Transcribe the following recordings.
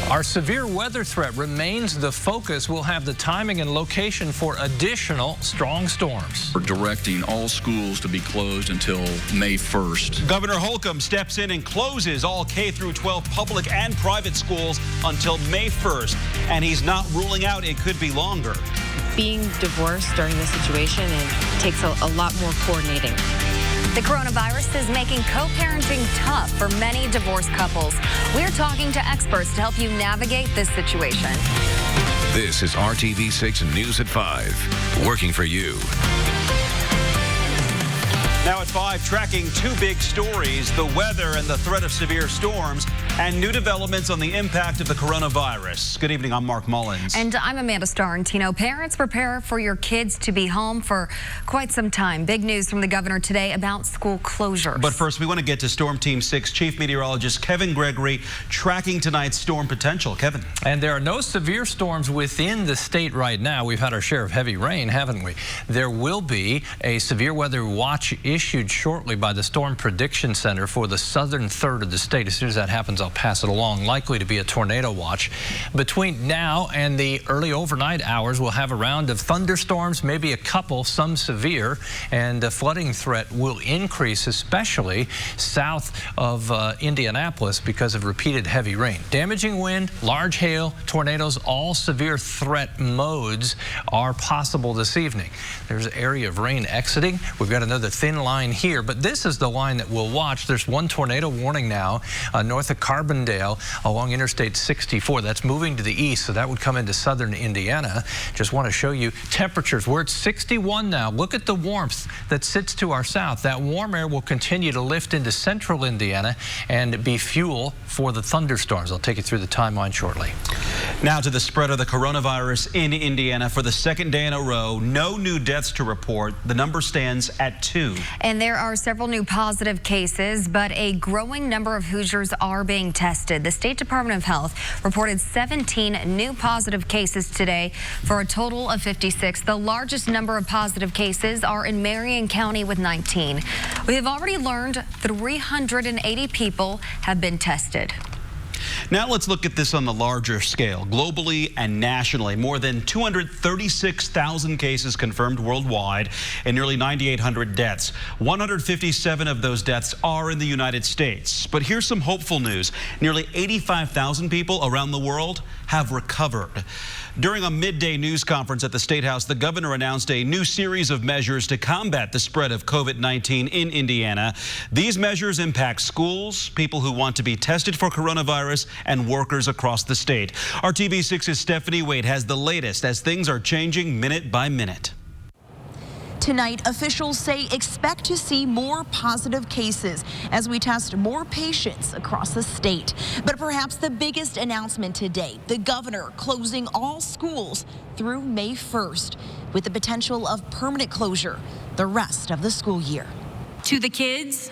Our severe weather threat remains the focus. We'll have the timing and location for additional strong storms. We're directing all schools to be closed until May 1st. Governor Holcomb steps in and closes all K-12 public and private schools until May 1st, and he's not ruling out it could be longer. Being divorced during this situation, it takes a lot more coordinating. The coronavirus is making co-parenting tough for many divorced couples. We're talking to experts to help you navigate this situation. This is RTV6 News at 5, working for you. Now at 5, tracking two big stories, the weather and the threat of severe storms, and new developments on the impact of the coronavirus. Good evening, I'm Mark Mullins. And I'm Amanda Starrentino. Parents, prepare for your kids to be home for quite some time. Big news from the governor today about school closures. But first, we want to get to Storm Team 6 Chief Meteorologist Kevin Gregory tracking tonight's storm potential. Kevin. And there are no severe storms within the state right now. We've had our share of heavy rain, haven't we? There will be a severe weather watch issued shortly by the Storm Prediction Center for the southern third of the state. As soon as that happens, I'll pass it along. Likely to be a tornado watch. Between now and the early overnight hours, we'll have a round of thunderstorms, maybe a couple, some severe, and the flooding threat will increase, especially south of Indianapolis because of repeated heavy rain. Damaging wind, large hail, tornadoes, all severe threat modes are possible this evening. There's an area of rain exiting. We've got another thin line here, but this is the line that we'll watch. There's one tornado warning now north of Carbondale along Interstate 64. That's moving to the east, so that would come into southern Indiana. Just want to show you temperatures. We're at 61 now. Look at the warmth that sits to our south. That warm air will continue to lift into central Indiana and be fuel for the thunderstorms. I'll take you through the timeline shortly. Now to the spread of the coronavirus in Indiana. For the second day in a row, no new deaths to report. The number stands at 2. And there are several new positive cases, but a growing number of Hoosiers are being tested. The State Department of Health reported 17 new positive cases today for a total of 56. The largest number of positive cases are in Marion County with 19. We have already learned 380 people have been tested. Now let's look at this on the larger scale. Globally and nationally, more than 236,000 cases confirmed worldwide and nearly 9,800 deaths. 157 of those deaths are in the United States. But here's some hopeful news. Nearly 85,000 people around the world have recovered. During a midday news conference at the State House, the governor announced a new series of measures to combat the spread of COVID-19 in Indiana. These measures impact schools, people who want to be tested for coronavirus, and workers across the state. RTV6's Stephanie Wade has the latest as things are changing minute by minute. Tonight, officials say expect to see more positive cases as we test more patients across the state. But perhaps the biggest announcement today, the governor closing all schools through May 1st with the potential of permanent closure the rest of the school year. To the kids,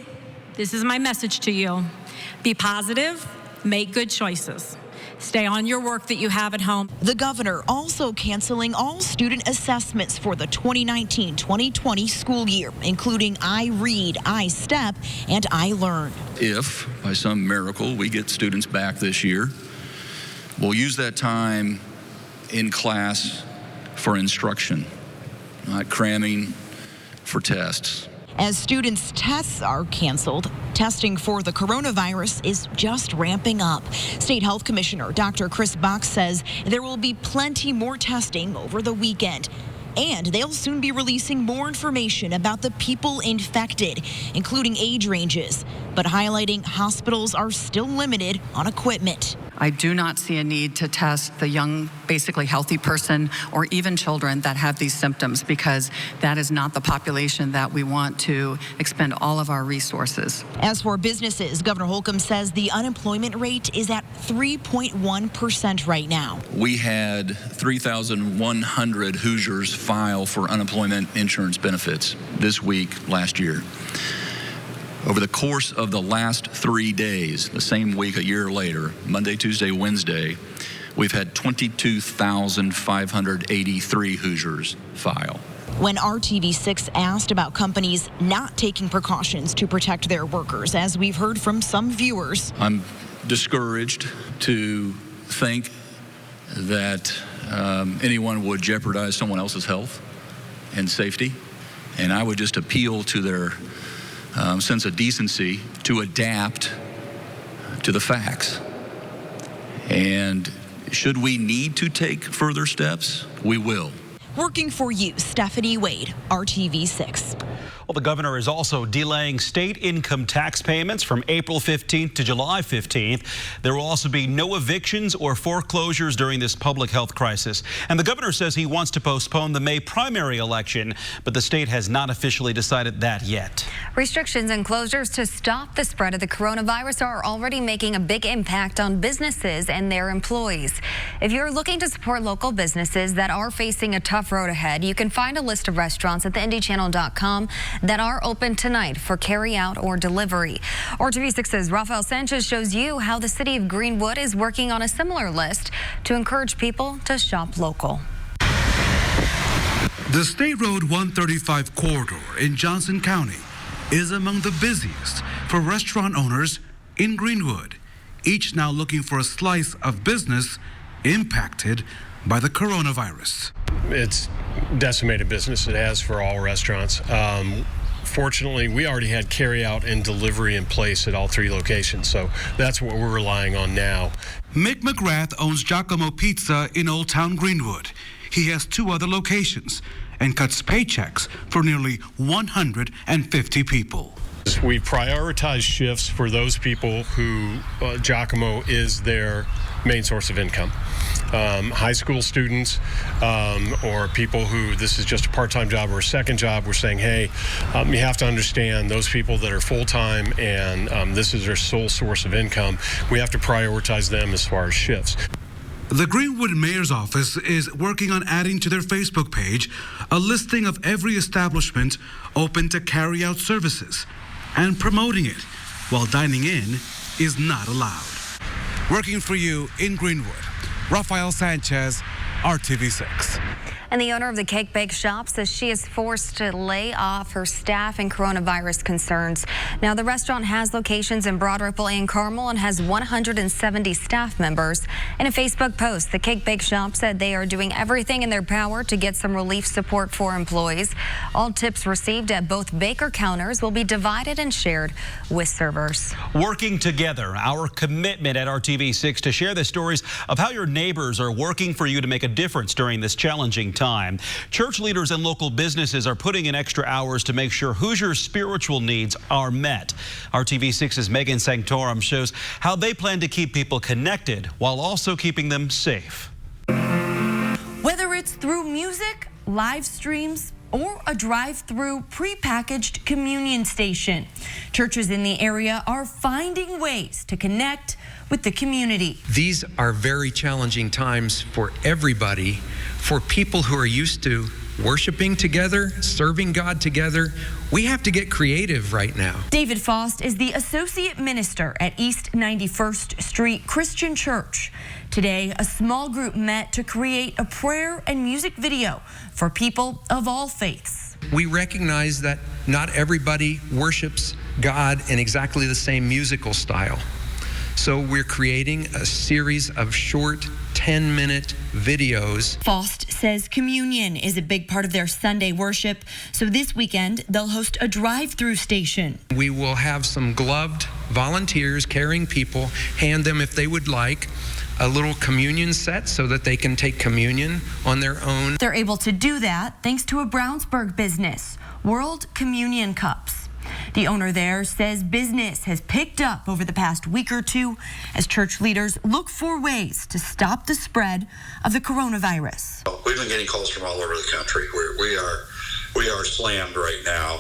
this is my message to you. Be positive, make good choices. Stay on your work that you have at home. The governor also canceling all student assessments for the 2019-2020 school year, including iRead, iStep, and iLearn. If, by some miracle, we get students back this year, we'll use that time in class for instruction, not cramming for tests. As students' tests are canceled, testing for the coronavirus is just ramping up. State Health Commissioner Dr. Chris Bach says there will be plenty more testing over the weekend. And they'll soon be releasing more information about the people infected, including age ranges, but highlighting hospitals are still limited on equipment. I do not see a need to test the young, basically healthy person or even children that have these symptoms, because that is not the population that we want to expend all of our resources. As for businesses, Governor Holcomb says the unemployment rate is at 3.1% right now. We had 3,100 Hoosiers file for unemployment insurance benefits this week last year. Over the course of the last 3 days, the same week a year later, Monday, Tuesday, Wednesday, we've had 22,583 Hoosiers file. When RTV6 asked about companies not taking precautions to protect their workers, as we've heard from some viewers, I'm discouraged to think that anyone would jeopardize someone else's health and safety. And I would just appeal to their sense of decency to adapt to the facts. And should we need to take further steps, we will. Working for you, Stephanie Wade, RTV6. Well, the governor is also delaying state income tax payments from April 15th to July 15th. There will also be no evictions or foreclosures during this public health crisis. And the governor says he wants to postpone the May primary election, but the state has not officially decided that yet. Restrictions and closures to stop the spread of the coronavirus are already making a big impact on businesses and their employees. If you're looking to support local businesses that are facing a tough road ahead, you can find a list of restaurants at theindychannel.com that are open tonight for carry-out or delivery. RTV6's Rafael Sanchez shows you how the city of Greenwood is working on a similar list to encourage people to shop local. The State Road 135 corridor in Johnson County is among the busiest for restaurant owners in Greenwood, each now looking for a slice of business impacted by the coronavirus. It's decimated business. It has for all restaurants. Fortunately, we already had carry-out and delivery in place at all 3 locations, so that's what we're relying on now. Mick McGrath owns Giacomo Pizza in Old Town Greenwood. He has 2 other locations and cuts paychecks for nearly 150 people. We prioritize shifts for those people who Giacomo is their main source of income. High school students or people who this is just a part-time job or a second job, we're saying, hey, you have to understand those people that are full-time and this is their sole source of income. We have to prioritize them as far as shifts. The Greenwood Mayor's Office is working on adding to their Facebook page a listing of every establishment open to carry-out services and promoting it while dining in is not allowed. Working for you in Greenwood, Rafael Sanchez, RTV6. And the owner of the cake bake shop says she is forced to lay off her staff and coronavirus concerns. Now, the restaurant has locations in Broad Ripple and Carmel and has 170 staff members. In a Facebook post, the cake bake shop said they are doing everything in their power to get some relief support for employees. All tips received at both baker counters will be divided and shared with servers. Working together, our commitment at RTV6 to share the stories of how your neighbors are working for you to make a difference during this challenging time. Church leaders and local businesses are putting in extra hours to make sure Hoosiers' spiritual needs are met. RTV6's Megan Sanctorum shows how they plan to keep people connected while also keeping them safe. Whether it's through music, live streams, or a drive-through prepackaged communion station, churches in the area are finding ways to connect with the community. These are very challenging times for everybody, for people who are used to worshiping together, serving God together. We have to get creative right now. David Faust is the associate minister at East 91st Street Christian Church. Today, a small group met to create a prayer and music video for people of all faiths. We recognize that not everybody worships God in exactly the same musical style. So we're creating a series of short 10-minute videos. Faust says communion is a big part of their Sunday worship, so this weekend they'll host a drive-through station. We will have some gloved volunteers, caring people, hand them, if they would like, a little communion set so that they can take communion on their own. They're able to do that thanks to a Brownsburg business, World Communion Cups. The owner there says business has picked up over the past week or two as church leaders look for ways to stop the spread of the coronavirus. We've been getting calls from all over the country. We are slammed right now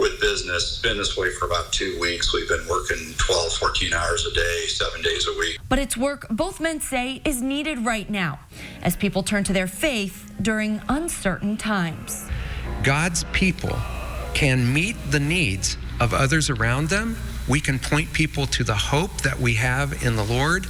with business. It's been this way for about 2 weeks. We've been working 12, 14 hours a day, 7 days a week. But it's work both men say is needed right now as people turn to their faith during uncertain times. God's people can meet the needs of others around them. We can point people to the hope that we have in the Lord.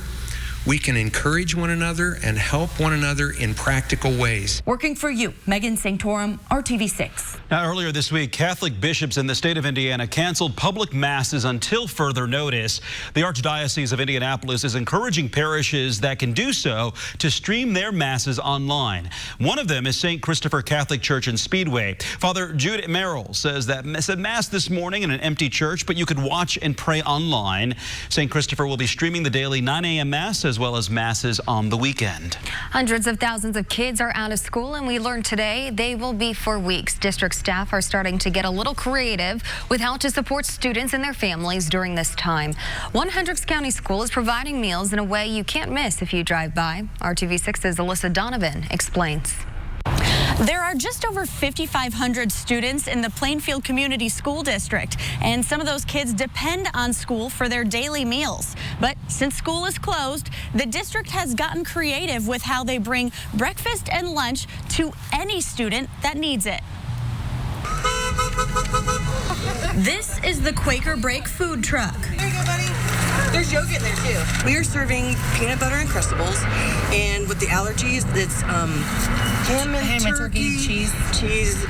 we can encourage one another and help one another in practical ways. Working for you, Megan Sanctorum, RTV6. Now, earlier this week, Catholic bishops in the state of Indiana canceled public masses until further notice. The Archdiocese of Indianapolis is encouraging parishes that can do so to stream their masses online. One of them is St. Christopher Catholic Church in Speedway. Father Jude Merrill said Mass this morning in an empty church, but you could watch and pray online. St. Christopher will be streaming the daily 9 a.m. Mass as well as Masses on the weekend. Hundreds of thousands of kids are out of school, and we learned today they will be for weeks. District staff are starting to get a little creative with how to support students and their families during this time. One Hendricks County school is providing meals in a way you can't miss if you drive by. RTV6's Alyssa Donovan explains. There are just over 5,500 students in the Plainfield Community School District, and some of those kids depend on school for their daily meals. But since school is closed, the district has gotten creative with how they bring breakfast and lunch to any student that needs it. This is the Quaker Break food truck. There you go, buddy. There's yogurt in there, too. We are serving peanut butter and Crustables, and with the allergies, it's ham and turkey, cheese,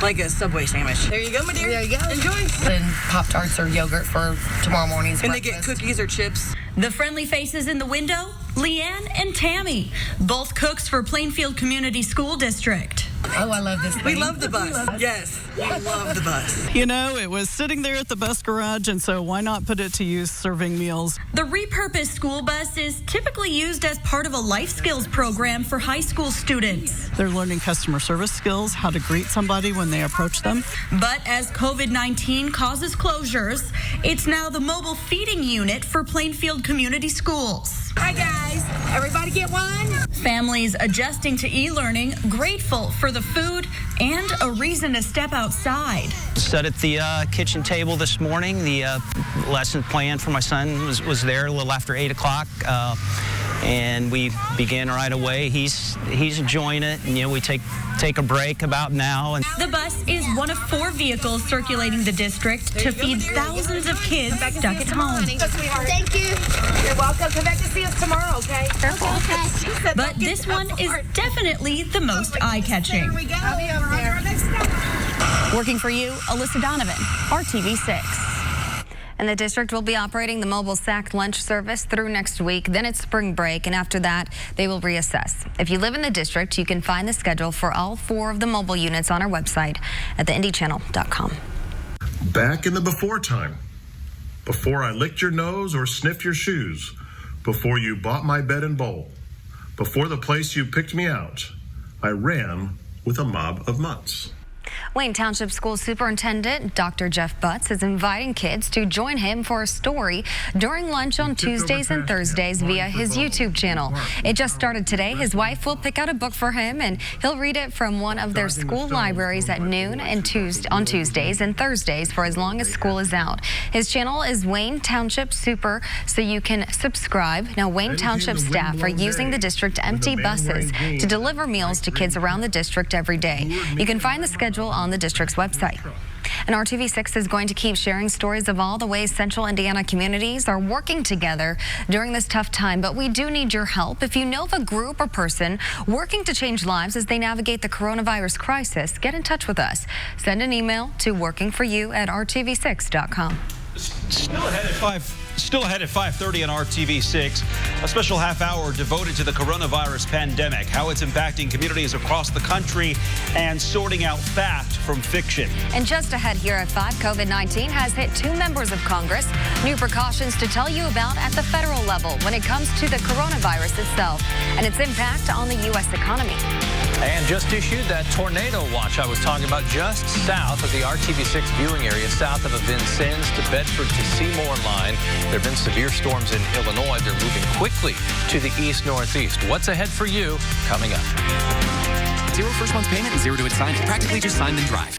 like a Subway sandwich. There you go, my dear. There you go. Enjoy. And Pop-Tarts or yogurt for tomorrow morning's And breakfast. they get cookies or chips. The friendly faces in the window, Leanne and Tammy, both cooks for Plainfield Community School District. Oh, I love this thing. We love the bus. Yes, we love the bus. You know, it was sitting there at the bus garage, and so why not put it to use serving meals? The repurposed school bus is typically used as part of a life skills program for high school students. They're learning customer service skills, how to greet somebody when they approach them. But as COVID-19 causes closures, it's now the mobile feeding unit for Plainfield Community Schools. Hi, guys. Everybody get one? Families adjusting to e-learning, grateful for the food and a reason to step outside. Sat at the kitchen table this morning. The lesson plan for my son was there a little after 8 o'clock. And we began right away. He's enjoying it, and we take a break about now. And the bus is one of 4 vehicles circulating the district to feed thousands of kids stuck at home. Thank you. You're welcome. Come back to see us tomorrow, okay? Okay. But this one is definitely the most eye-catching. There we go. I'll be over there. Next stop. Working for you, Alyssa Donovan, RTV6. And the district will be operating the mobile sack lunch service through next week. Then it's spring break, and after that, they will reassess. If you live in the district, you can find the schedule for all 4 of the mobile units on our website at theindychannel.com. Back in the before time, before I licked your nose or sniffed your shoes, before you bought my bed and bowl, before the place you picked me out, I ran with a mob of mutts. Wayne Township School Superintendent Dr. Jeff Butts is inviting kids to join him for a story during lunch on Tuesdays and Thursdays via his YouTube channel. It just started today. His wife will pick out a book for him, and he'll read it from one of their school libraries at noon and on Tuesdays and Thursdays for as long as school is out. His channel is Wayne Township Super, so you can subscribe. Now, Wayne Township staff are using the district empty buses to deliver meals to kids around the district every day. You can find the schedule on the district's website. And RTV6 is going to keep sharing stories of all the ways Central Indiana communities are working together during this tough time. But we do need your help. If you know of a group or person working to change lives as they navigate the coronavirus crisis, get in touch with us. Send an email to workingforyou@rtv6.com. Still ahead at 5:30 on RTV6, a special half hour devoted to the coronavirus pandemic, how it's impacting communities across the country, and sorting out fact from fiction. And just ahead here at 5, COVID-19 has hit 2 members of Congress. New precautions to tell you about at the federal level when it comes to the coronavirus itself and its impact on the U.S. economy. And just issued that tornado watch I was talking about just south of the RTV6 viewing area, south of the Vincennes to Bedford to Seymour line. There have been severe storms in Illinois. They're moving quickly to the east-northeast. What's ahead for you coming up? 0 first month payment and 0 to its signing. Practically just sign then drive.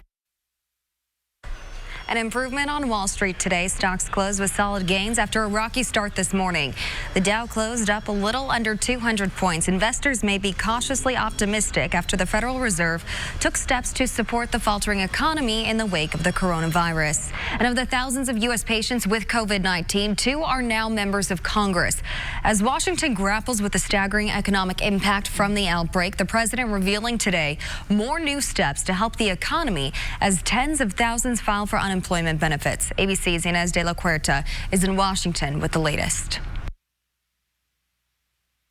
An improvement on Wall Street today. Stocks closed with solid gains after a rocky start this morning. The Dow closed up a little under 200 points. Investors may be cautiously optimistic after the Federal Reserve took steps to support the faltering economy in the wake of the coronavirus. And of the thousands of U.S. patients with COVID-19, 2 are now members of Congress. As Washington grapples with the staggering economic impact from the outbreak, the president revealing today more new steps to help the economy as tens of thousands file for unemployment benefits. ABC's Inez de la Huerta is in Washington with the latest.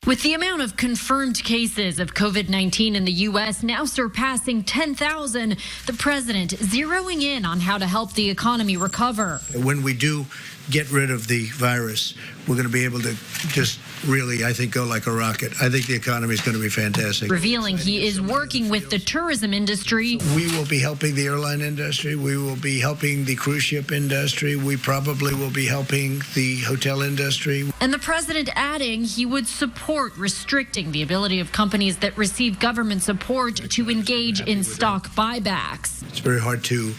With the amount of confirmed cases of COVID-19 in the U.S. now surpassing 10,000, the president zeroing in on how to help the economy recover. When we do get rid of the virus, we're going to be able to just really, I think, go like a rocket. I think the economy is going to be fantastic. Revealing he is working with the tourism industry. We will be helping the airline industry. We will be helping the cruise ship industry. We probably will be helping the hotel industry. And the president adding he would support restricting the ability of companies that receive government support to engage in stock buybacks. It's very hard to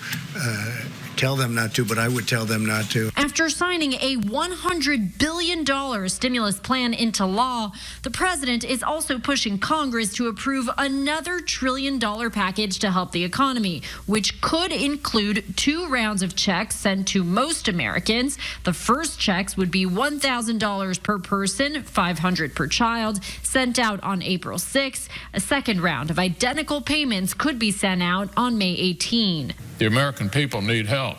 tell them not to, but I would tell them not to. After signing a $100 billion stimulus plan into law, the president is also pushing Congress to approve another $1 trillion package to help the economy, which could include 2 rounds of checks sent to most Americans. The first checks would be $1,000 per person, $500 per child, sent out on April 6. A second round of identical payments could be sent out on May 18. The American people need help,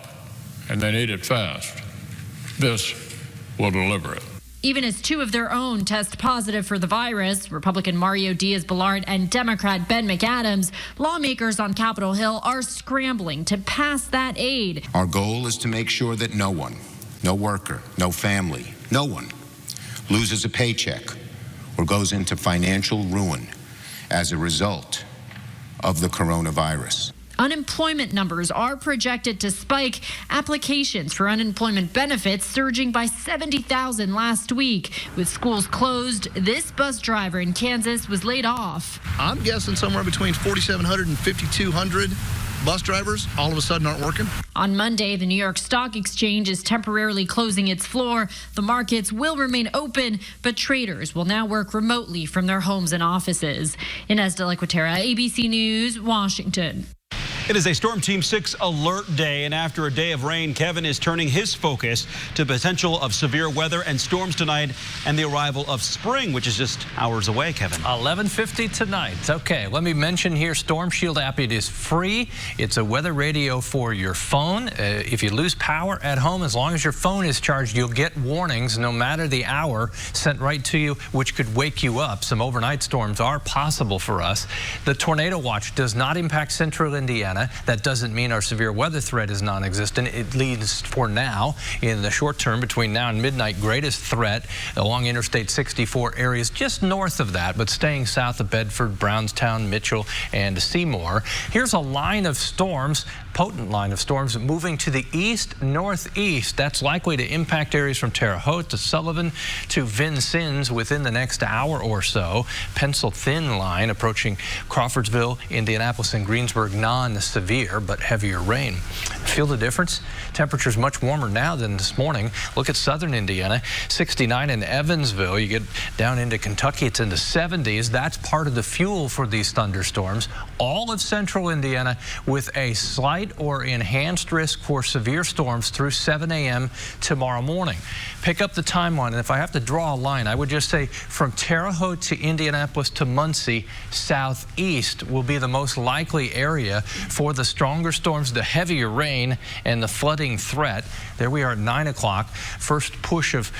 and they need it fast. This will deliver it. Even as 2 of their own test positive for the virus, Republican Mario Diaz-Balart and Democrat Ben McAdams, lawmakers on Capitol Hill are scrambling to pass that aid. Our goal is to make sure that no one, no worker, no family, no one loses a paycheck or goes into financial ruin as a result of the coronavirus. Unemployment numbers are projected to spike. Applications for unemployment benefits surging by 70,000 last week. With schools closed, this bus driver in Kansas was laid off. I'm guessing somewhere between 4,700 and 5,200 bus drivers all of a sudden aren't working. On Monday, the New York Stock Exchange is temporarily closing its floor. The markets will remain open, but traders will now work remotely from their homes and offices. Inez de la Huerta, ABC News, Washington. It is a Storm Team 6 alert day, and after a day of rain, Kevin is turning his focus to potential of severe weather and storms tonight and the arrival of spring, which is just hours away, Kevin. 11:50 tonight. Okay, let me mention here, Storm Shield app. It is free. It's a weather radio for your phone. If you lose power at home, as long as your phone is charged, you'll get warnings no matter the hour sent right to you, which could wake you up. Some overnight storms are possible for us. The tornado watch does not impact central Indiana. That doesn't mean our severe weather threat is non-existent. It leads for now, in the short term, between now and midnight, greatest threat along Interstate 64 areas just north of that, but staying south of Bedford, Brownstown, Mitchell, and Seymour. Here's a line of storms, potent line of storms, moving to the east-northeast. That's likely to impact areas from Terre Haute to Sullivan to Vincennes within the next hour or so. Pencil thin line approaching Crawfordsville, Indianapolis, and Greensburg, non-severe but heavier rain. Feel the difference? Temperatures much warmer now than this morning. Look at southern Indiana, 69 in Evansville. You get down into Kentucky, it's in the 70s. That's part of the fuel for these thunderstorms. All of central Indiana with a slight or enhanced risk for severe storms through 7 a.m. tomorrow morning. Pick up the timeline, and if I have to draw a line, I would just say from Terre Haute to Indianapolis to Muncie, southeast will be the most likely area for the stronger storms, the heavier rain, and the flooding threat. There we are at 9 o'clock. First push of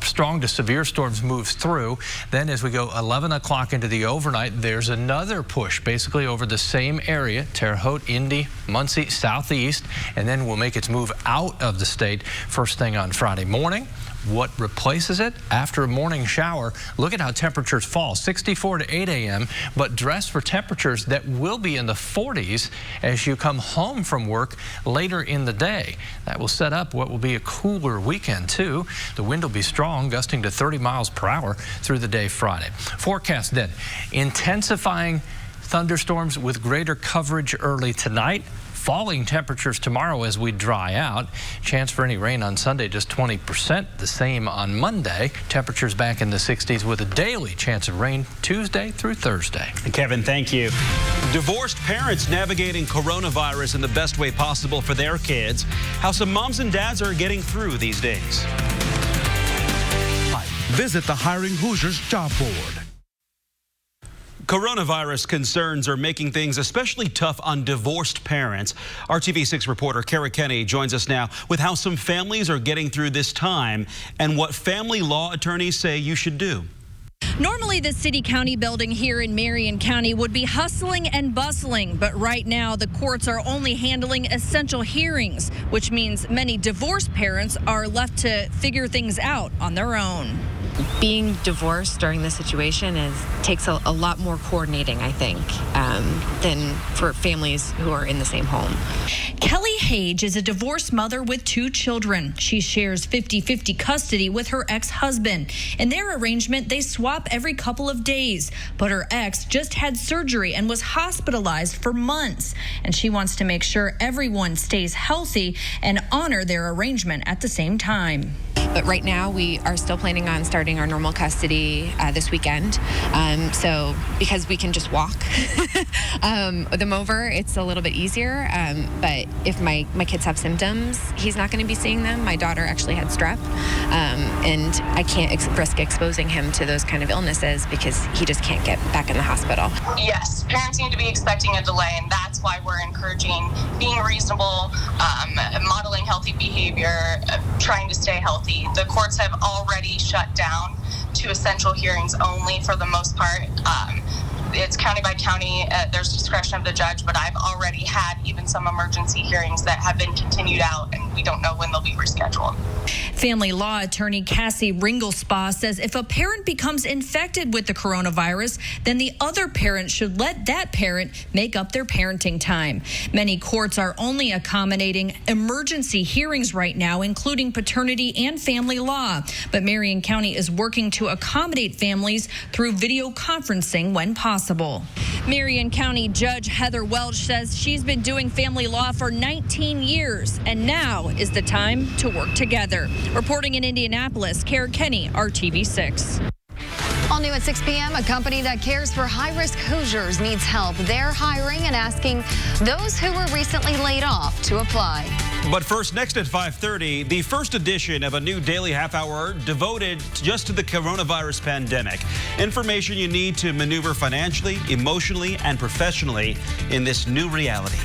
strong to severe storms moves through. Then as we go 11 o'clock into the overnight, there's another push basically over the same area, Terre Haute, Indy, Muncie, southeast, and then will make its move out of the state first thing on Friday morning. What replaces it? After a morning shower, look at how temperatures fall. 64 to 8 a.m., but dress for temperatures that will be in the 40s as you come home from work later in the day. That will set up what will be a cooler weekend, too. The wind will be strong, gusting to 30 miles per hour through the day Friday. Forecast then, intensifying thunderstorms with greater coverage early tonight. falling temperatures tomorrow as we dry out. Chance for any rain on Sunday, just 20%. The same on Monday. Temperatures back in the 60s with a daily chance of rain Tuesday through Thursday. Kevin, thank you. Divorced parents navigating coronavirus in the best way possible for their kids. How some moms and dads are getting through these days. Visit the Hiring Hoosiers job board. Coronavirus concerns are making things especially tough on divorced parents. RTV6 reporter Kara Kenny joins us now with how some families are getting through this time and what family law attorneys say you should do. Normally, the city-county building here in Marion County would be hustling and bustling, but right now the courts are only handling essential hearings, which means many divorced parents are left to figure things out on their own. Being divorced during this situation takes a lot more coordinating, I think, than for families who are in the same home. Kelly Hage is a divorced mother with 2 children. She shares 50-50 custody with her ex-husband. In their arrangement, they swap every couple of days. But her ex just had surgery and was hospitalized for months. And she wants to make sure everyone stays healthy and honor their arrangement at the same time. But right now, we are still planning on starting our normal custody this weekend. So because we can just walk them over, it's a little bit easier. But if my kids have symptoms, he's not going to be seeing them. My daughter actually had strep, and I can't risk exposing him to those kind of illnesses because he just can't get back in the hospital. Yes, parents need to be expecting a delay, and that's why we're encouraging being reasonable, modeling healthy behavior, trying to stay healthy. The courts have already shut down to essential hearings only for the most part. It's county by county. There's discretion of the judge, but I've already had even some emergency hearings that have been continued out, and we don't know when they'll be rescheduled. Family law attorney Cassie Ringelspa says if a parent becomes infected with the coronavirus, then the other parent should let that parent make up their parenting time. Many courts are only accommodating emergency hearings right now, including paternity and family law. But Marion County is working to accommodate families through video conferencing when possible. Marion County Judge Heather Welch says she's been doing family law for 19 years, and now is the time to work together. Reporting in Indianapolis, Kara Kenny, RTV6. All new at 6 p.m., a company that cares for high-risk Hoosiers needs help. They're hiring and asking those who were recently laid off to apply. But first, next at 5:30, the first edition of a new daily half-hour devoted just to the coronavirus pandemic. Information you need to maneuver financially, emotionally, and professionally in this new reality.